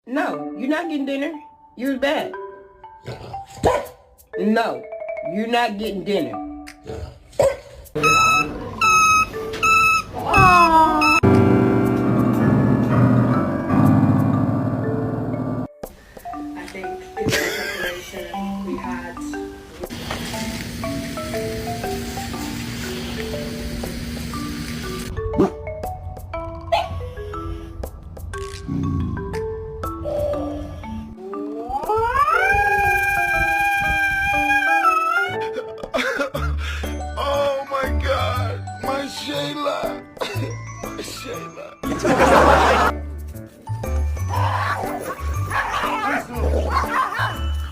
No, you're not getting dinner. You was bad. No, you're not getting dinner. I think in the preparation we had. Oh my God, my Shayla, my Shayla.